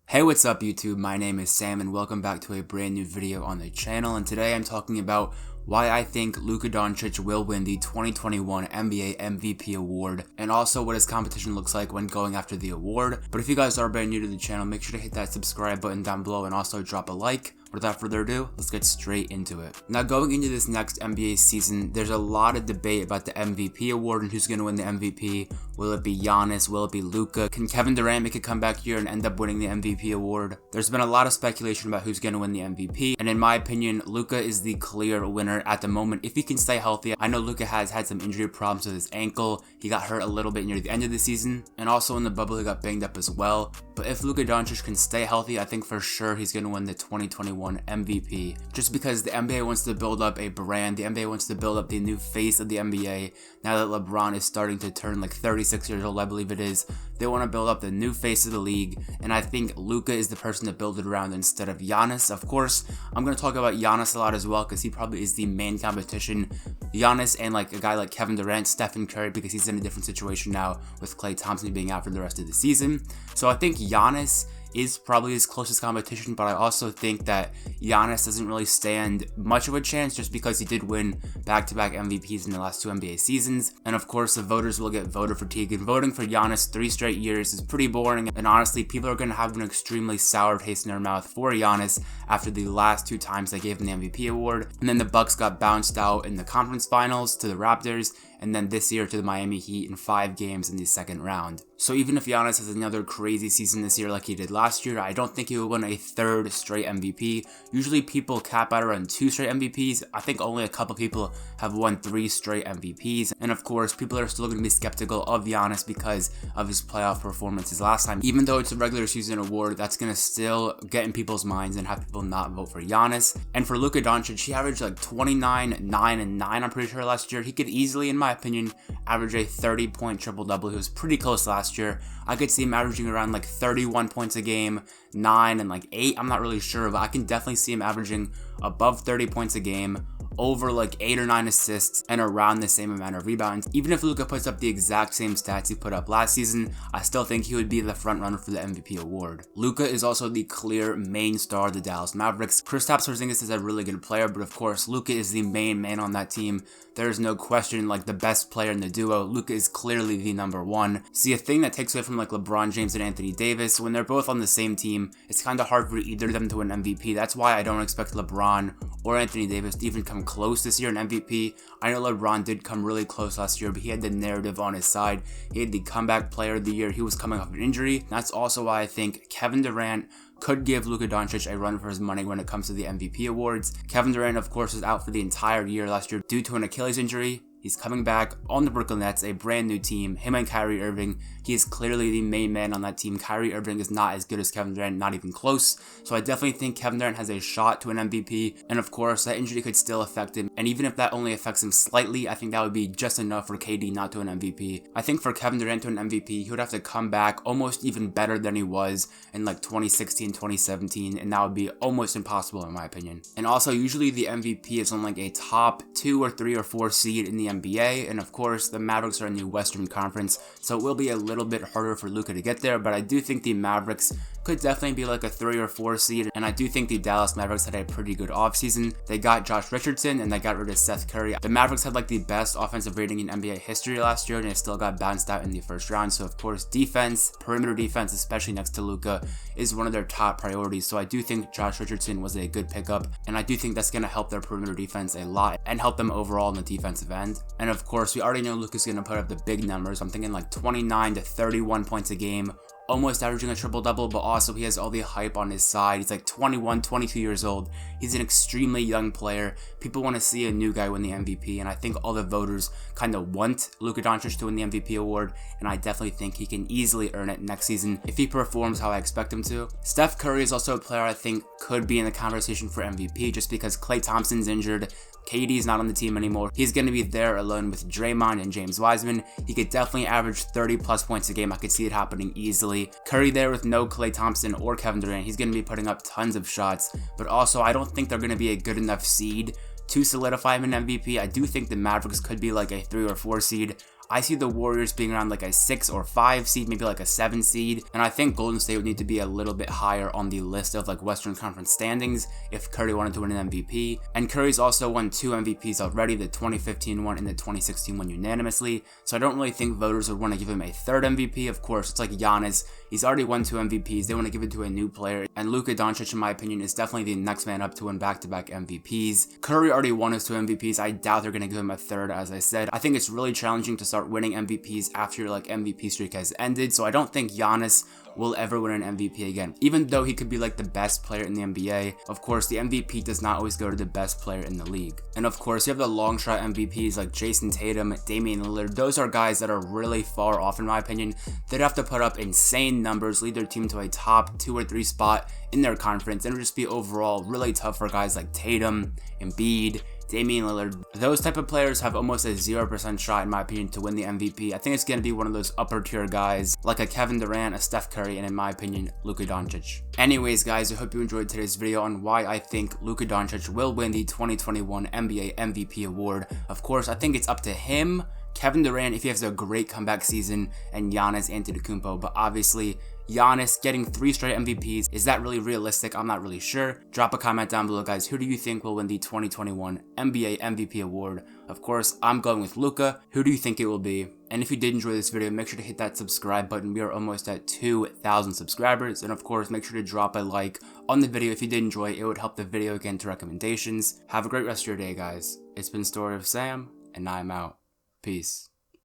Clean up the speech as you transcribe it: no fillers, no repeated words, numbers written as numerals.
Hey, what's up YouTube? My name is Sam and welcome back to a brand new video on the channel, and today I'm talking about why I think Luka Doncic will win the 2021 NBA MVP award, and also what his competition looks like when going after the award. But if you guys are brand new to the channel, make sure to hit that subscribe button down below and also drop a like. Without further ado, let's get straight into it. Now, going into this next NBA season, there's a lot of debate about the MVP award and who's going to win the MVP. Will it be Giannis? Will it be Luka? Can Kevin Durant make a comeback here and end up winning the MVP award? There's been a lot of speculation about who's going to win the MVP, and in my opinion, Luka is the clear winner at the moment if he can stay healthy. I know Luka has had some injury problems with his ankle. He got hurt a little bit near the end of the season, and also in the bubble he got banged up as well. But if Luka Doncic can stay healthy, I think for sure he's going to win the 2021 MVP. Just because the NBA wants to build up a brand, the NBA wants to build up the new face of the NBA. Now that LeBron is starting to turn like 36 years old, I believe it is, they want to build up the new face of the league, and I think Luka is the person to build it around instead of Giannis. Of course, I'm going to talk about Giannis a lot as well because he probably is the main competition. Giannis and like a guy like Kevin Durant, Stephen Curry, because he's in a different situation now with Klay Thompson being out for the rest of the season. So I think Giannis is probably his closest competition, but I also think that Giannis doesn't really stand much of a chance just because he did win back-to-back MVPs in the last two NBA seasons. And of course, the voters will get voter fatigue, and voting for Giannis 3 straight years is pretty boring, and honestly, people are going to have an extremely sour taste in their mouth for Giannis after the last 2 times they gave him the MVP award. And then the Bucks got bounced out in the conference finals to the Raptors, and then this year to the Miami Heat in 5 games in the second round. So even if Giannis has another crazy season this year like he did last year, I don't think he will win a 3rd straight MVP. Usually people cap out around 2 straight MVPs. I think only a couple people have won 3 straight MVPs. And of course, people are still going to be skeptical of Giannis because of his playoff performances last time. Even though it's a regular season award, that's going to still get in people's minds and have people not vote for Giannis. And for Luka Doncic, he averaged like 29, 9, and 9, I'm pretty sure last year. He could easily, in my opinion, average a 30-point triple-double. He was pretty close last year. I could see him averaging around like 31 points a game, 9 and like 8. I'm not really sure, but I can definitely see him averaging above 30 points a game, over like 8 or 9 assists, and around the same amount of rebounds. Even if Luka puts up the exact same stats he put up last season, I still think he would be the front runner for the MVP award. Luka is also the clear main star of the Dallas Mavericks. Kristaps Porzingis is a really good player, but of course Luka is the main man on that team. There is no question, like the best player in the duo, Luka is clearly the number 1. See, a thing that takes away from like LeBron James and Anthony Davis, when they're both on the same team, it's kind of hard for either of them to win MVP. That's why I don't expect LeBron or Anthony Davis to even come close this year in MVP. I know LeBron did come really close last year, but he had the narrative on his side. He had the comeback player of the year. He was coming off an injury. That's also why I think Kevin Durant could give Luka Doncic a run for his money when it comes to the MVP awards. Kevin Durant, of course, was out for the entire year last year due to an Achilles injury. He's coming back on the Brooklyn Nets, a brand new team, him and Kyrie Irving. He is clearly the main man on that team. Kyrie Irving is not as good as Kevin Durant, not even close. So I definitely think Kevin Durant has a shot to an MVP. And of course, that injury could still affect him. And even if that only affects him slightly, I think that would be just enough for KD not to an MVP. I think for Kevin Durant to an MVP, he would have to come back almost even better than he was in like 2016, 2017. And that would be almost impossible in my opinion. And also, usually the MVP is on like a top 2 or 3 or 4 seed in the NBA, and of course the Mavericks are in the Western Conference, so it will be a little bit harder for Luka to get there, but I do think the Mavericks could definitely be like a 3 or 4 seed, and I do think the Dallas Mavericks had a pretty good offseason. They got Josh Richardson and they got rid of Seth Curry. The Mavericks had like the best offensive rating in NBA history last year, and they still got bounced out in the first round, so of course defense, perimeter defense, especially next to Luka, is one of their top priorities. So I do think Josh Richardson was a good pickup, and I do think that's going to help their perimeter defense a lot and help them overall on the defensive end. And of course, we already know Luka's going to put up the big numbers. I'm thinking like 29 to 31 points a game, almost averaging a triple-double, but also he has all the hype on his side. He's like 21, 22 years old. He's an extremely young player. People want to see a new guy win the MVP, and I think all the voters kind of want Luka Doncic to win the MVP award, and I definitely think he can easily earn it next season if he performs how I expect him to. Steph Curry is also a player I think could be in the conversation for MVP just because Klay Thompson's injured. KD's not on the team anymore. He's going to be there alone with Draymond and James Wiseman. He could definitely average 30 plus points a game. I could see it happening easily. Curry there with no Klay Thompson or Kevin Durant. He's going to be putting up tons of shots, but also I don't think they're going to be a good enough seed to solidify him in MVP. I do think the Mavericks could be like a 3 or 4 seed. I see the Warriors being around like a 6 or 5 seed, maybe like a 7 seed, and I think Golden State would need to be a little bit higher on the list of like Western Conference standings if Curry wanted to win an MVP. And Curry's also won 2 MVPs already, the 2015 one and the 2016 one unanimously, so I don't really think voters would want to give him a third MVP. Of course, it's like Giannis, he's already won 2 MVPs, they want to give it to a new player, and Luka Doncic, in my opinion, is definitely the next man up to win back-to-back MVPs. Curry already won his 2 MVPs, I doubt they're going to give him a third. As I said, I think it's really challenging to start winning MVPs after your like MVP streak has ended, so I don't think Giannis will ever win an MVP again, even though he could be like the best player in the NBA. Of course, the MVP does not always go to the best player in the league. And of course, you have the long shot MVPs like Jason Tatum, Damian Lillard. Those are guys that are really far off in my opinion. They'd have to put up insane numbers, lead their team to a top 2 or 3 spot in their conference, and it would just be overall really tough for guys like Tatum, Embiid, Damian Lillard. Those type of players have almost a 0% shot, in my opinion, to win the MVP. I think it's going to be one of those upper tier guys like a Kevin Durant, a Steph Curry, and in my opinion, Luka Doncic. Anyways, guys, I hope you enjoyed today's video on why I think Luka Doncic will win the 2021 NBA MVP award. Of course, I think it's up to him, Kevin Durant if he has a great comeback season, and Giannis Antetokounmpo, but obviously Giannis getting 3 straight MVPs, is that really realistic? I'm not really sure. Drop a comment down below, guys. Who do you think will win the 2021 NBA MVP award? Of course, I'm going with Luka. Who do you think it will be? And if you did enjoy this video, make sure to hit that subscribe button. We are almost at 2,000 subscribers. And of course, make sure to drop a like on the video if you did enjoy it. It would help the video get into recommendations. Have a great rest of your day, guys. It's been Story of Sam, and I'm out. Peace.